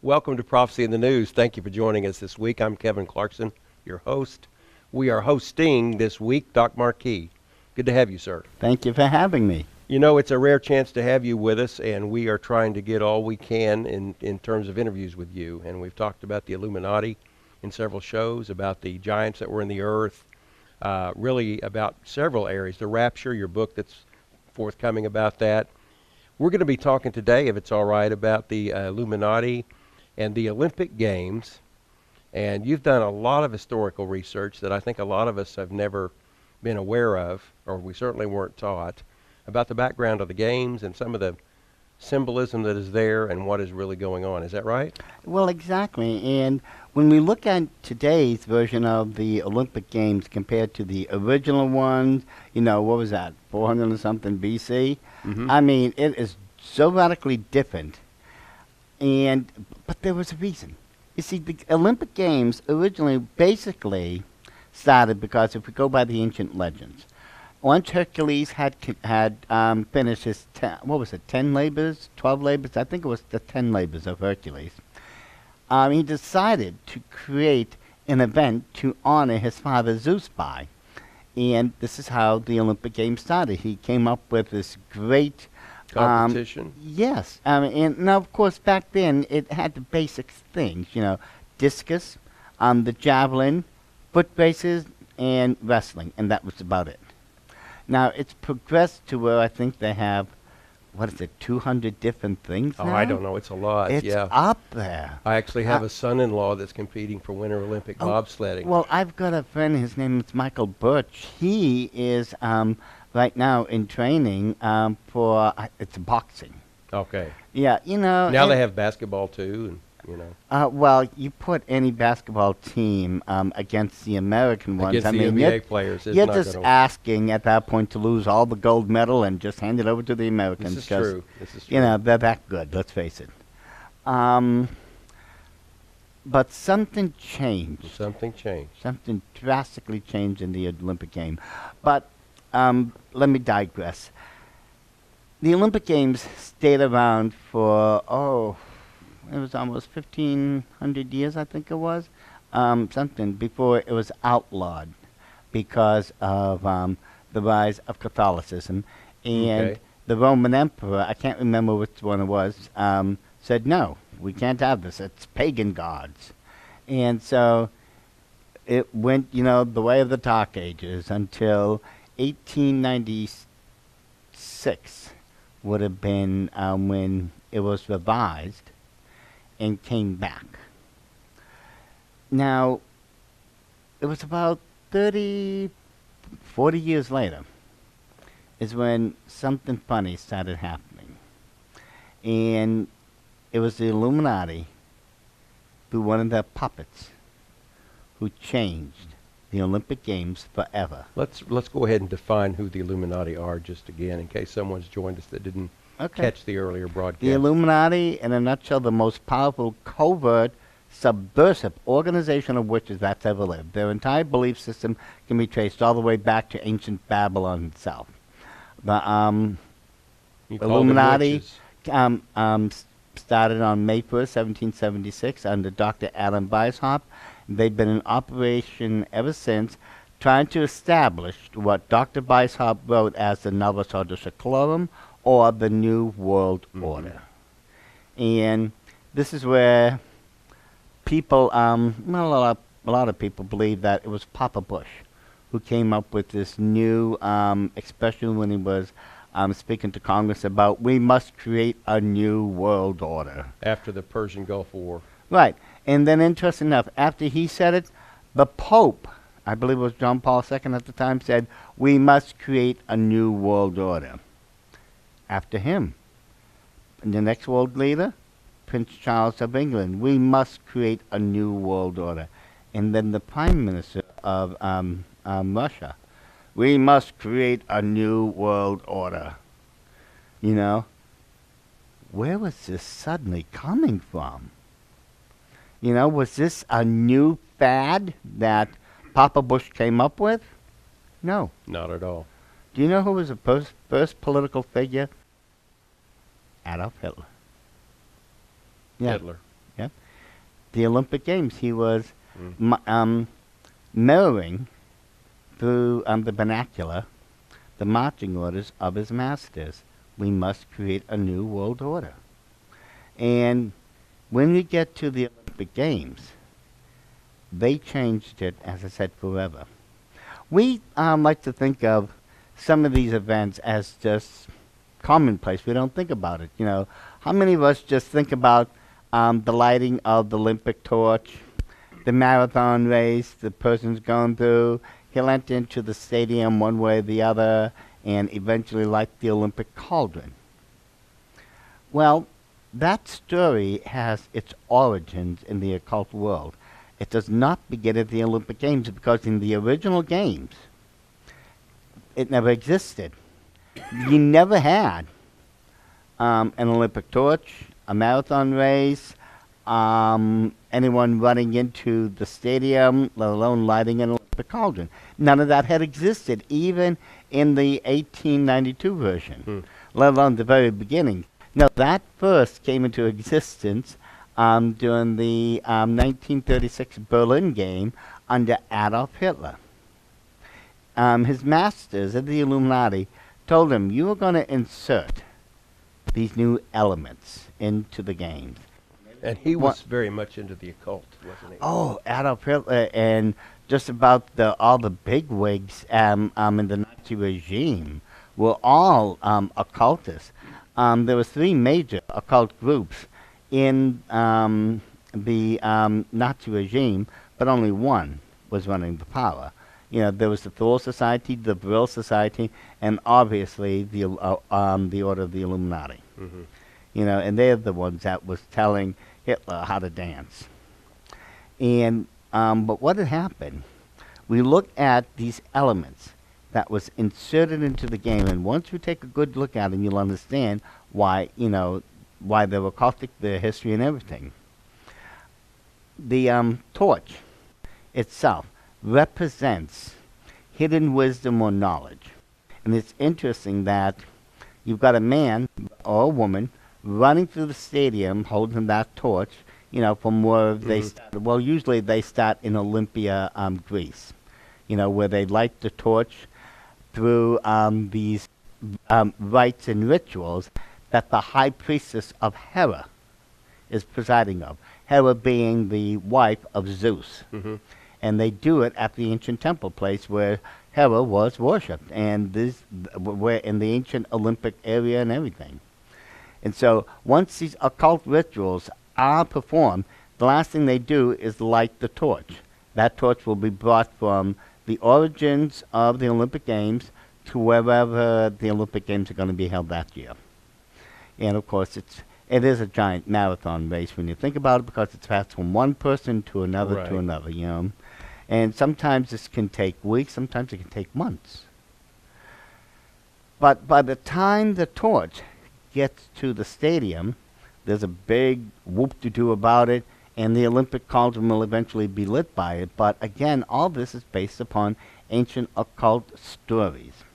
Welcome to Prophecy in the News. Thank you for joining us this week. I'm Kevin Clarkson, your host. We are hosting this week Doc Marquis. Good to have you, sir. Thank you for having me. You know, it's a rare chance to have you with us, and we are trying to get all we can in terms of interviews with you. And we've talked about the Illuminati in several shows, about the giants that were in the earth, really about several areas. The Rapture, your book that's forthcoming about that. We're going to be talking today, if it's all right, about the Illuminati and the Olympic Games. And you've done a lot of historical research that I think a lot of us have never been aware of, or we certainly weren't taught, about the background of the games and some of the symbolism that is there and what is really going on. Is that right? Well, exactly. And when we look at today's version of the Olympic Games compared to the original ones, you know, what was that, 400 or something BC? Mm-hmm. I mean, it is so radically different. But there was a reason. You see, the Olympic Games originally basically started because if we go by the ancient legends, once Hercules had finished his 10 labors, 12 labors? I think it was the 10 labors of Hercules. He decided to create an event to honor his father Zeus by. And this is how the Olympic Games started. He came up with this great competition. Yes. And now, of course, back then it had the basic things, you know, discus, the javelin, foot races, and wrestling, and that was about it. Now, it's progressed to where I think they have, 200 different things Oh, now? I don't know. It's a lot. It's yeah. up there. I actually have a son-in-law that's competing for Winter Olympic bobsledding. Well, I've got a friend, his name is Michael Birch. He is right now in training for, it's boxing. Okay. Yeah, you know. Now they have basketball, too, and, you know. Well, you put any basketball team against the American ones. Against the NBA players. You're just asking at that point to lose all the gold medal and just hand it over to the Americans. This is true. This is true. You know, they're that good, let's face it. But something changed. Something changed. Something drastically changed in the Olympic game. But let me digress. The Olympic Games stayed around for, it was almost 1,500 years, I think it was, something, before it was outlawed because of the rise of Catholicism. And the Roman Emperor, I can't remember which one it was, said, no, we can't have this. It's pagan gods. And so it went, you know, the way of the Dark Ages until 1896 would have been when it was revised and came back. Now, it was about 40 years later is when something funny started happening. And it was the Illuminati, through one of their puppets, who changed the Olympic Games forever. Let's go ahead and define who the Illuminati are just again, in case someone's joined us that didn't catch the earlier broadcast. The Illuminati, in a nutshell, the most powerful, covert, subversive organization of witches that's ever lived. Their entire belief system can be traced all the way back to ancient Babylon itself. The Illuminati started on May 1st, 1776, under Dr. Adam Weishaupt. They've been in operation ever since, trying to establish what Dr. Weishaupt wrote as the Novus Ordo Seclorum, or the New World Order. And this is where people, a lot of people believe that it was Papa Bush who came up with this new expression when he was speaking to Congress about, we must create a new world order. After the Persian Gulf War. Right. And then, interesting enough, after he said it, the Pope, I believe it was John Paul II at the time, said, we must create a new world order. After him, and the next world leader, Prince Charles of England, we must create a new world order. And then the Prime Minister of Russia, we must create a new world order. You know, where was this suddenly coming from? You know, was this a new fad that Papa Bush came up with? No. Not at all. Do you know who was the first political figure? Adolf Hitler. Yeah. Hitler. Yeah. the Olympic Games. He was mirroring through the vernacular the marching orders of his masters. We must create a new world order. And when we get to the Olympic Games, they changed it, as I said, forever. We like to think of some of these events as just commonplace. We don't think about it. You know, how many of us just think about the lighting of the Olympic torch, the marathon race the person's going through? He'll enter into the stadium one way or the other and eventually light the Olympic cauldron. Well, that story has its origins in the occult world. It does not begin at the Olympic Games because in the original games, it never existed. You never had an Olympic torch, a marathon race, anyone running into the stadium, let alone lighting an Olympic cauldron. None of that had existed, even in the 1892 version, let alone the very beginning. No, that first came into existence during the 1936 Berlin game under Adolf Hitler. His masters at the Illuminati told him, you are going to insert these new elements into the games. And he was very much into the occult, wasn't he? Oh, Adolf Hitler and just about all the bigwigs in the Nazi regime were all occultists. There were three major occult groups in the Nazi regime, but only one was running the power. You know, there was the Thor Society, the Brill Society, and obviously the Order of the Illuminati. Mm-hmm. You know, and they're the ones that was telling Hitler how to dance. And but what had happened? We look at these elements that was inserted into the game, and once you take a good look at them, you'll understand why, you know, why they were occultic, their history and everything. The torch itself represents hidden wisdom or knowledge. And it's interesting that you've got a man or a woman running through the stadium holding that torch, you know, from where they started. Well, usually they start in Olympia, Greece, you know, where they light the torch through these rites and rituals that the high priestess of Hera is presiding of. Hera being the wife of Zeus. Mm-hmm. And they do it at the ancient temple place where Hera was worshipped, and this where in the ancient Olympic area and everything. And so once these occult rituals are performed, the last thing they do is light the torch. That torch will be brought from the origins of the Olympic Games to wherever the Olympic Games are going to be held that year. And of course, it is a giant marathon race when you think about it, because it's passed from one person to another to another, you know. And sometimes this can take weeks, sometimes it can take months. But by the time the torch gets to the stadium, there's a big whoop-de-doo about it, and the Olympic cauldron will eventually be lit by it. But again, all this is based upon ancient occult stories.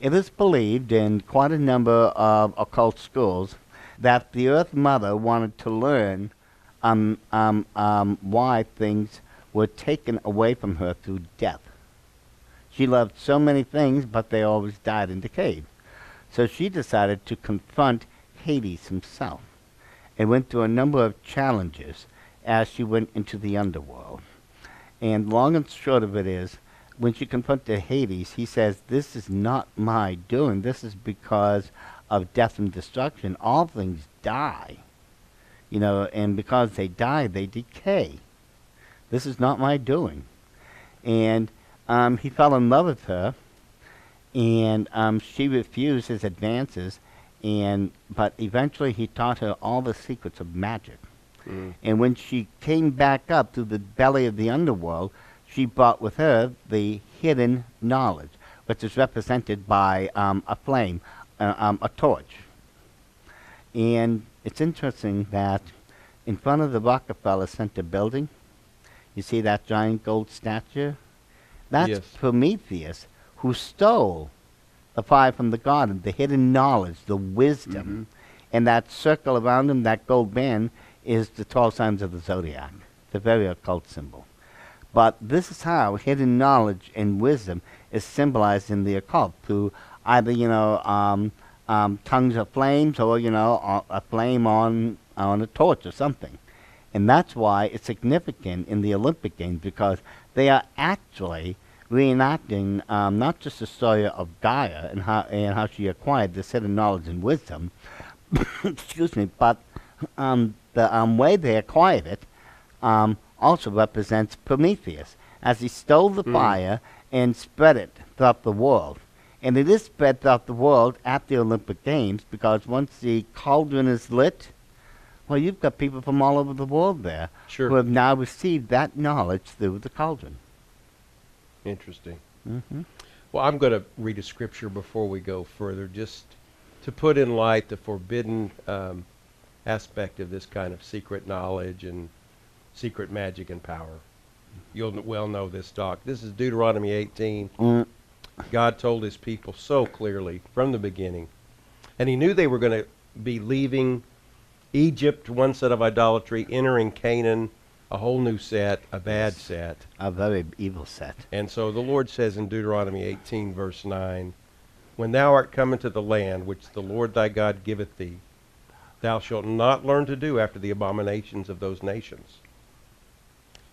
It is believed in quite a number of occult schools that the Earth Mother wanted to learn why things were taken away from her through death. She loved so many things, but they always died and decayed. So she decided to confront Hades himself and went through a number of challenges as she went into the underworld. And long and short of it is, when she confronted Hades, he says, this is not my doing. This is because of death and destruction. All things die, you know, and because they die, they decay. This is not my doing. And he fell in love with her, and she refused his advances, but eventually he taught her all the secrets of magic. And when she came back up through the belly of the underworld, she brought with her the hidden knowledge, which is represented by a flame, a torch. And it's interesting that in front of the Rockefeller Center building, you see that giant gold statue? That's Prometheus, who stole the fire from the garden, the hidden knowledge, the wisdom. And that circle around him, that gold band, is the 12 signs of the zodiac. the very occult symbol. But this is how hidden knowledge and wisdom is symbolized in the occult through either, tongues of flames or, a flame on a torch or something. And that's why it's significant in the Olympic Games, because they are actually reenacting not just the story of Gaia and how she acquired this hidden knowledge and wisdom, excuse me, but the way they acquired it also represents Prometheus, as he stole the fire and spread it throughout the world. And it is spread throughout the world at the Olympic Games, because once the cauldron is lit, well, you've got people from all over the world there who have now received that knowledge through the cauldron. Interesting. Mm-hmm. Well, I'm going to read a scripture before we go further, just to put in light the forbidden aspect of this kind of secret knowledge and secret magic and power. You'll well know this, Doc. This is Deuteronomy 18. God told his people so clearly from the beginning. And he knew they were going to be leaving Egypt, one set of idolatry, entering Canaan, a whole new set, a bad set. A very evil set. And so the Lord says in Deuteronomy 18, verse 9, when thou art come into the land which the Lord thy God giveth thee, thou shalt not learn to do after the abominations of those nations.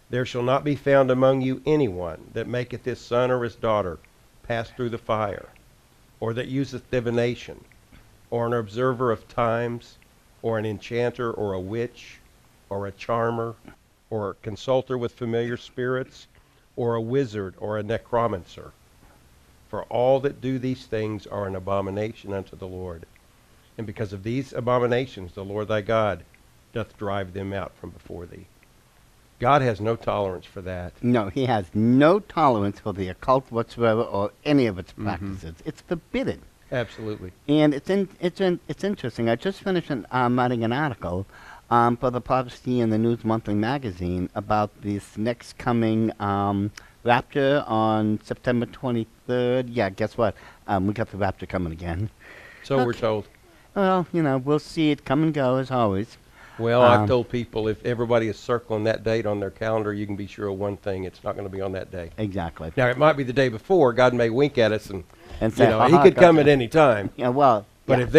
There shall not be found among you anyone that maketh his son or his daughter pass through the fire, or that useth divination, or an observer of times, or an enchanter, or a witch, or a charmer, or a consulter with familiar spirits, or a wizard, or a necromancer. For all that do these things are an abomination unto the Lord. And because of these abominations the Lord thy God doth drive them out from before thee. God has no tolerance for that. No, he has no tolerance for the occult whatsoever or any of its practices. It's forbidden. Absolutely. And it's interesting. I just finished writing an article for the Prophecy and the News Monthly magazine about this next coming rapture on September 23rd. Yeah, guess what? We got the rapture coming again. So we're told. Well, we'll see it come and go as always. Well, I've told people if everybody is circling that date on their calendar, you can be sure of one thing: it's not going to be on that day. Exactly. Now, it might be the day before. God may wink at us and say, he could come at any time. Yeah, well. But if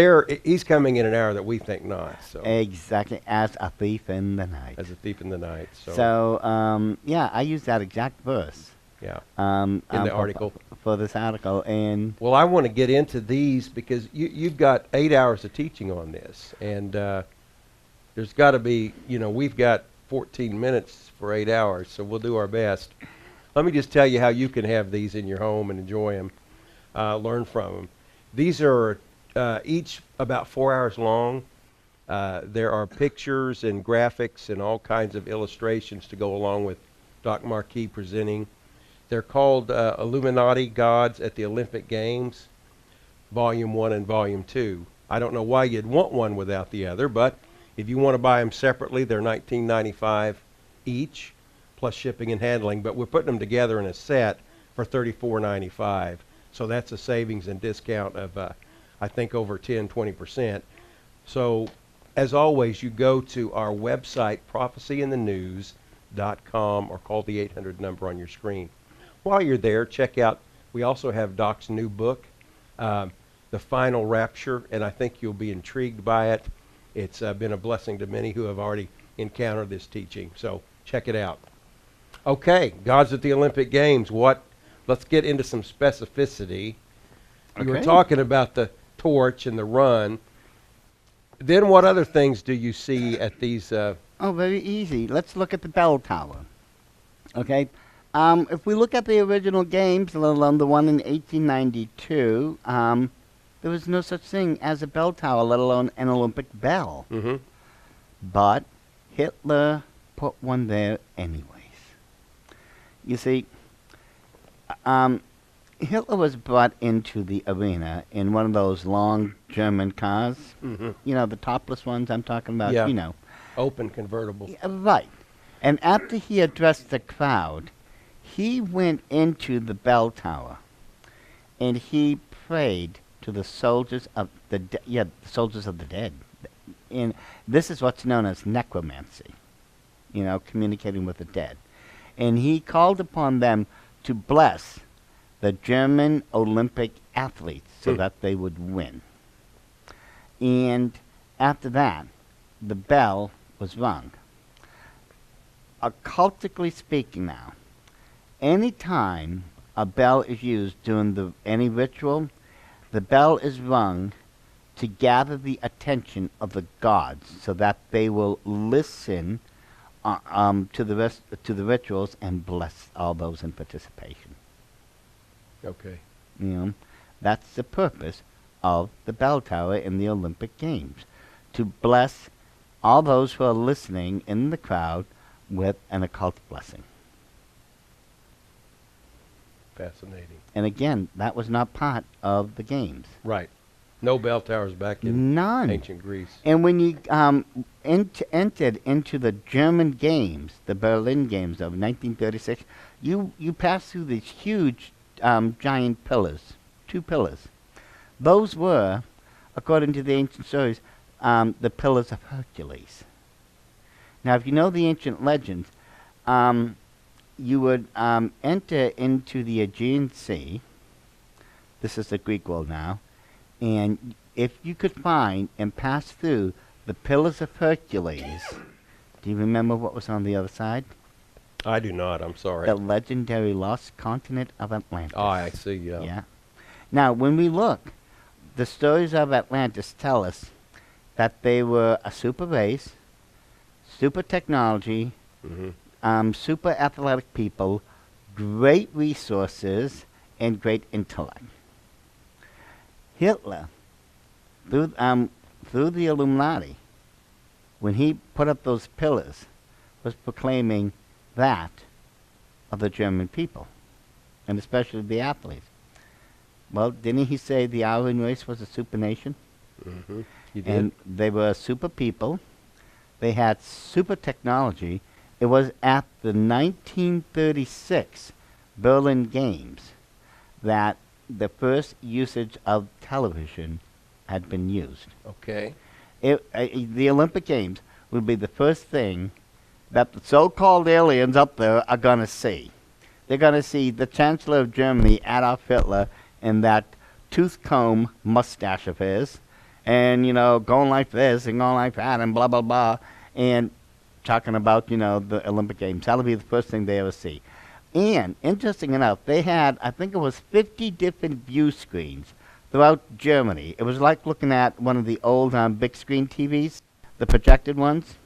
he's coming in an hour that we think not. So. Exactly, as a thief in the night. As a thief in the night. So, I use that exact verse. Yeah. In the article. For this article. And well, I want to get into these because you've got 8 hours of teaching on this. And there's got to be, we've got 14 minutes for 8 hours, so we'll do our best. Let me just tell you how you can have these in your home and enjoy them, learn from them. These are each about 4 hours long. There are pictures and graphics and all kinds of illustrations to go along with Doc Marquis presenting. They're called Illuminati Gods at the Olympic Games, Volume 1 and Volume 2. I don't know why you'd want one without the other, but if you want to buy them separately, they're $19.95 each, plus shipping and handling. But we're putting them together in a set for $34.95. So that's a savings and discount of, I think, over 10-20%. So, as always, you go to our website, prophecyinthenews.com, or call the 800 number on your screen. While you're there, check out, we also have Doc's new book, The Final Rapture, and I think you'll be intrigued by it. It's been a blessing to many who have already encountered this teaching. So check it out. Okay, Gods at the Olympic Games. Let's get into some specificity. You were talking about the torch and the run. Then what other things do you see at these? Very easy. Let's look at the bell tower. Okay. If we look at the original games, let alone the one in 1892, there was no such thing as a bell tower, let alone an Olympic bell. Mm-hmm. But Hitler put one there anyways. You see, Hitler was brought into the arena in one of those long German cars. Mm-hmm. The topless ones I'm talking about, Yeah. Open convertible. Yeah, right. And after he addressed the crowd, he went into the bell tower and he prayed to the soldiers of the soldiers of the dead. And this is what's known as necromancy. communicating with the dead. And he called upon them to bless the German Olympic athletes so that they would win. And after that, the bell was rung. Occultically speaking now, any time a bell is used during any ritual, the bell is rung to gather the attention of the gods so that they will listen to the rituals and bless all those in participation. Okay. That's the purpose of the bell tower in the Olympic Games, to bless all those who are listening in the crowd with an occult blessing. Fascinating. And again, that was not part of the games. Right. No bell towers back in None. ancient Greece. And when you entered into the German games, the Berlin Games of 1936, you passed through these huge giant pillars, 2 pillars. Those were, according to the ancient stories, the pillars of Hercules. Now, if you know the ancient legends, you would enter into the Aegean Sea. This is the Greek world now. And if you could find and pass through the pillars of Hercules, do you remember what was on the other side? I do not. I'm sorry. The legendary lost continent of Atlantis. Oh, I see. Yeah. Yeah. Now, when we look, the stories of Atlantis tell us that they were a super race, super technology, super athletic people, great resources, and great intellect. Hitler, through the Illuminati, when he put up those pillars, was proclaiming that of the German people, and especially the athletes. Well, didn't he say the Aryan race was a super nation? He did. And they were super people. They had super technology. It was at the 1936 Berlin Games that the first usage of television had been used. Okay. The Olympic Games would be the first thing that the so-called aliens up there are going to see. They're going to see the Chancellor of Germany, Adolf Hitler, and that tooth comb mustache of his, and, going like this and going like that and blah, blah, blah, and talking about, the Olympic Games. That'll be the first thing they ever see. And, interesting enough, they had, I think it was 50 different view screens throughout Germany. It was like looking at one of the old big screen TVs, the projected ones.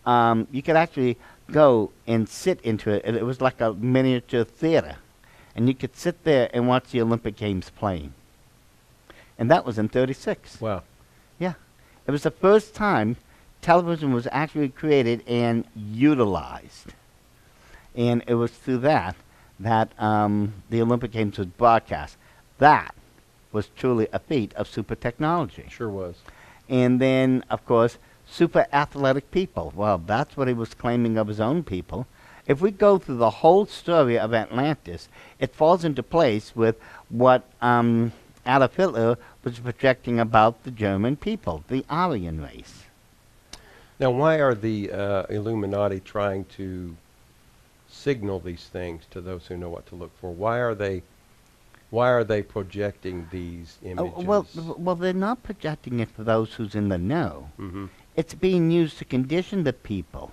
You could actually go and sit into it. It was like a miniature theater. And you could sit there and watch the Olympic Games playing. And that was in 36. Wow. Yeah. It was the first time television was actually created and utilized. And it was through that the Olympic Games was broadcast. That was truly a feat of super technology. Sure was. And then, of course, super athletic people. Well, that's what he was claiming of his own people. If we go through the whole story of Atlantis, it falls into place with what Adolf Hitler was projecting about the German people, the Aryan race. Now, why are the Illuminati trying to signal these things to those who know what to look for? Why are they projecting these images? Well, they're not projecting it for those who's in the know. Mm-hmm. It's being used to condition the people.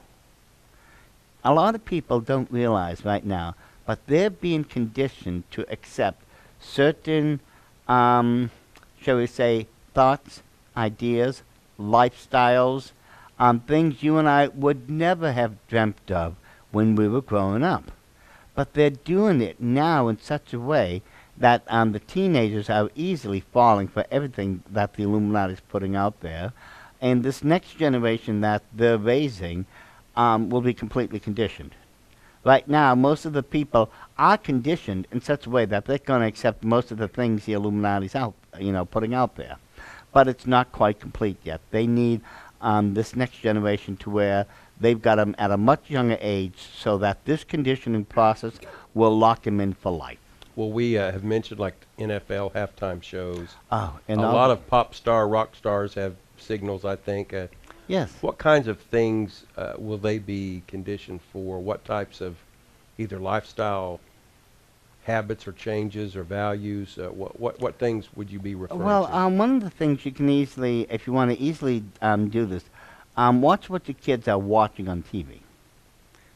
A lot of people don't realize right now, but they're being conditioned to accept certain, shall we say, thoughts, ideas, lifestyles, things you and I would never have dreamt of when we were growing up. But they're doing it now in such a way that the teenagers are easily falling for everything that the Illuminati is putting out there. And this next generation that they're raising will be completely conditioned. Right now, most of the people are conditioned in such a way that they're going to accept most of the things the Illuminati's putting out there. But it's not quite complete yet. They need this next generation to where they've got them at a much younger age so that this conditioning process will lock them in for life. Well, we have mentioned like NFL halftime shows. Oh, and a lot of pop star, rock stars have signals, I think. Yes. What kinds of things will they be conditioned for? What types of either lifestyle habits or changes or values? What things would you be referring Well, to? one of the things you can easily, if you want to easily do this, watch what your kids are watching on TV.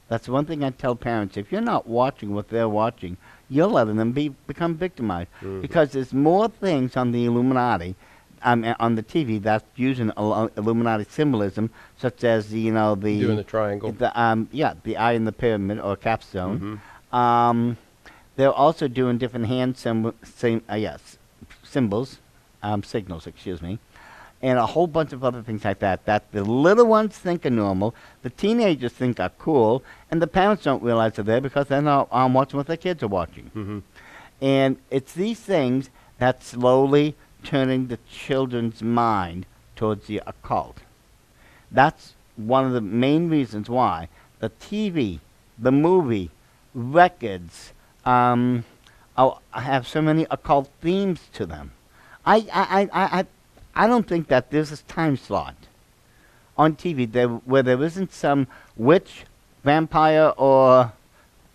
That's one thing I tell parents. If you're not watching what they're watching, you're letting them become victimized. Because there's more things on the Illuminati, on the TV, that's using Illuminati symbolism, such as Doing the triangle. the eye in the pyramid or capstone. They're also doing different hand symbols, signals, excuse me, and a whole bunch of other things like that the little ones think are normal, the teenagers think are cool, and the parents don't realize they're there because they're not watching what their kids are watching. And it's these things that slowly turning the children's mind towards the occult. That's one of the main reasons why the TV, the movie, records have so many occult themes to them. I don't think that there's a time slot on TV where there isn't some witch, vampire, or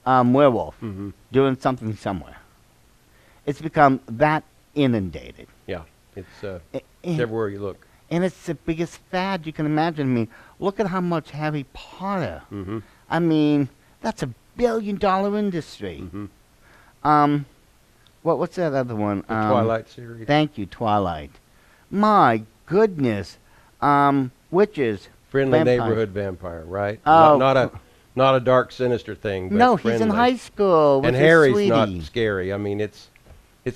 werewolf doing something somewhere. It's become that inundated. Yeah, it's And- everywhere you look. And it's the biggest fad you can imagine. I mean, look at how much Harry Potter. I mean, that's $1 billion industry. What's that other one? The Twilight series. Thank you, Twilight. My goodness. Witches. Friendly vampires. neighborhood vampire, right? Oh. Not a dark, sinister thing. But No, he's in friendly. high school with And his Harry's sweetie. not scary. I mean, it's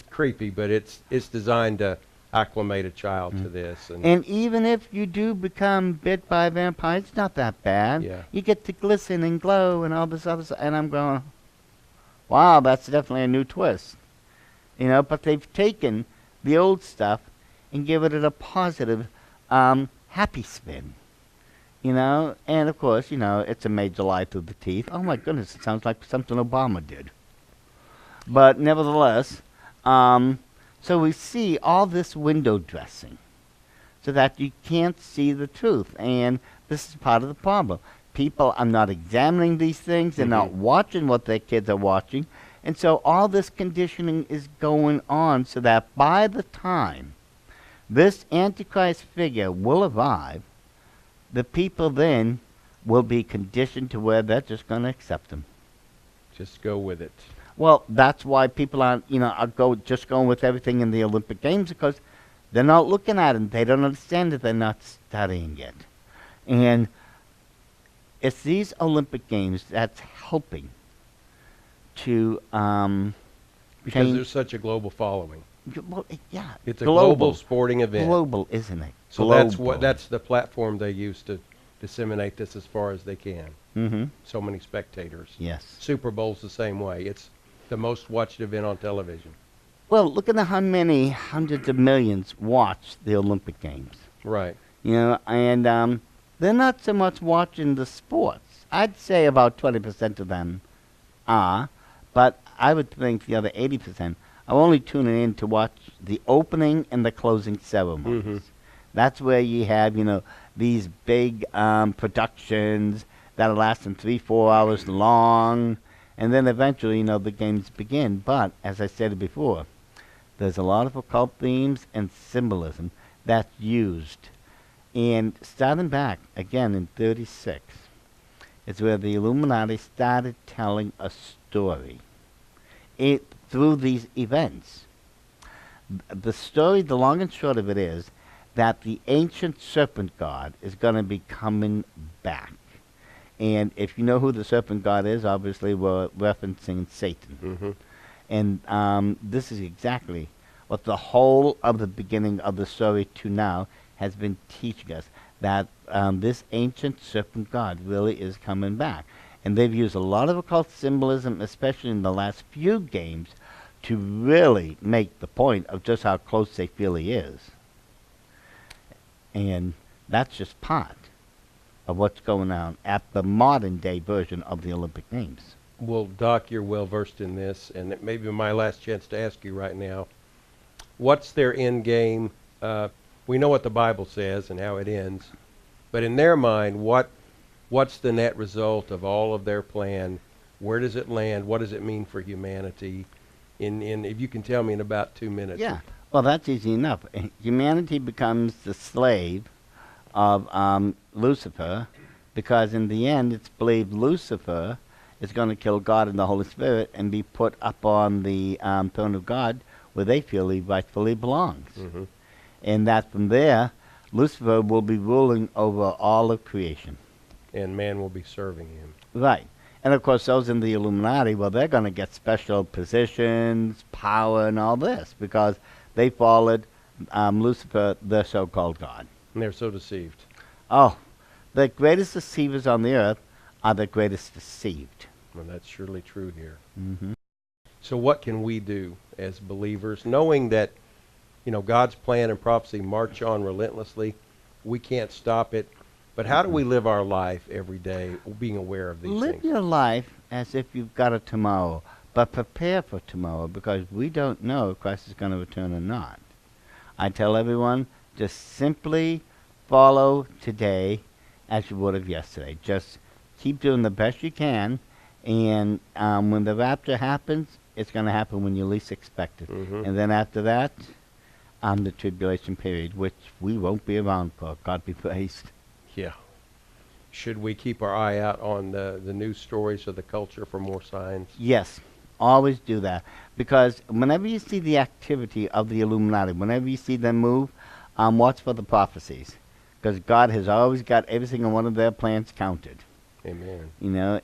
creepy, but it's designed to acclimate a child to this. And even if you do become bit by a vampire, it's not that bad. Yeah. You get to glisten and glow and all this other stuff. And I'm going, wow, that's definitely a new twist. But they've taken the old stuff and given it a positive, happy spin. And of course, it's a major lie through the teeth. Oh my goodness, it sounds like something Obama did. But nevertheless, so we see all this window dressing so that you can't see the truth. And this is part of the problem. People are not examining these things. They're not watching what their kids are watching. And so all this conditioning is going on so that by the time this Antichrist figure will arrive, the people then will be conditioned to where they're just going to accept him. Just go with it. Well, that's why people aren't, just going with everything in the Olympic Games, because they're not looking at it. They don't understand it. They're not studying it. And it's these Olympic Games that's helping to Because change. there's such a global following. Well, yeah, It's a global sporting event. global, isn't it? So that's the platform they use to disseminate this as far as they can. So many spectators. Yes. Super Bowl's the same way. It's the most watched event on television. Well, look at how many hundreds of millions watch the Olympic Games. Right. And they're not so much watching the sports. I'd say about 20% of them are, but I would think the other 80% are only tuning in to watch the opening and the closing ceremonies. That's where you have, these big productions that are lasting 3-4 hours long, and then eventually, the games begin. But, as I said before, there's a lot of occult themes and symbolism that's used. And starting back, again, in 36, is where the Illuminati started telling a story through these events. The story, the long and short of it is that the ancient serpent god is going to be coming back. And if you know who the serpent god is, obviously we're referencing Satan. And this is exactly what the whole of the beginning of the story to now has been teaching us, that this ancient serpent god really is coming back. And they've used a lot of occult symbolism, especially in the last few games, to really make the point of just how close they feel he is. And that's just part of what's going on at the modern day version of the Olympic Games. Well, Doc, you're well versed in this, and it may be my last chance to ask you right now. What's their end game? We know what the Bible says and how it ends. But in their mind, what's the net result of all of their plan? Where does it land? What does it mean for humanity? If you can tell me in about 2 minutes. Yeah. Well, that's easy enough. Humanity becomes the slave of Lucifer, because in the end it's believed Lucifer is going to kill God and the Holy Spirit and be put up on the throne of God where they feel he rightfully belongs. Mm-hmm. And that from there, Lucifer will be ruling over all of creation. And man will be serving him. Right. And of course, those in the Illuminati, well, they're going to get special positions, power, and all this because they followed Lucifer, the so-called God. And they're so deceived. Oh, the greatest deceivers on the earth are the greatest deceived. Well, that's surely true here. Mm-hmm. So what can we do as believers, knowing that, God's plan and prophecy march on relentlessly? We can't stop it. But how do we live our life every day being aware of these Live things? your life as if you've got a tomorrow, but prepare for tomorrow because we don't know if Christ is going to return or not. I tell everyone, just simply follow today as you would have yesterday. Just keep doing the best you can, and when the rapture happens, it's going to happen when you least expect it. Mm-hmm. And then after that, the tribulation period, which we won't be around for. God be praised. Yeah. Should we keep our eye out on the news stories of the culture for more signs? Yes, always do that. Because whenever you see the activity of the Illuminati, whenever you see them move, watch for the prophecies. Because God has always got every single one of their plans counted. Amen.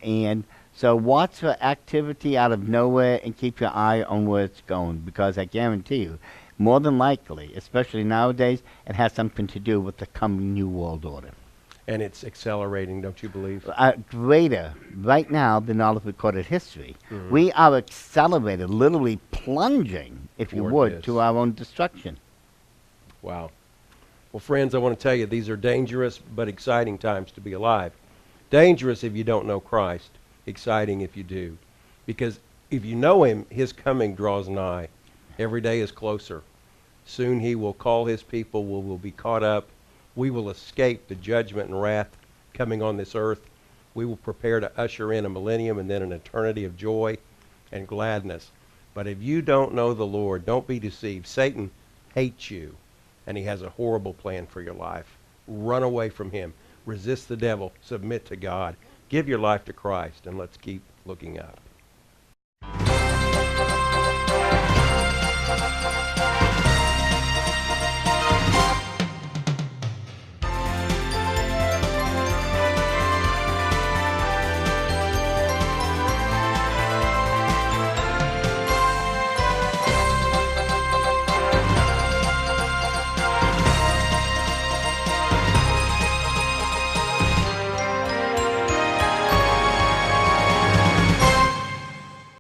And so watch for activity out of nowhere and keep your eye on where it's going. Because I guarantee you, more than likely, especially nowadays, it has something to do with the coming New World Order. And it's accelerating, don't you believe? Greater right now than all of recorded history. Mhm. We are accelerated, literally plunging, if you Toward would, this. to our own destruction. Wow. Well, friends, I want to tell you, these are dangerous but exciting times to be alive. Dangerous if you don't know Christ. Exciting if you do. Because if you know him, his coming draws nigh. Every day is closer. Soon he will call his people, we will be caught up. We will escape the judgment and wrath coming on this earth. We will prepare to usher in a millennium and then an eternity of joy and gladness. But if you don't know the Lord, don't be deceived. Satan hates you, and he has a horrible plan for your life. Run away from him. Resist the devil. Submit to God. Give your life to Christ, and let's keep looking up.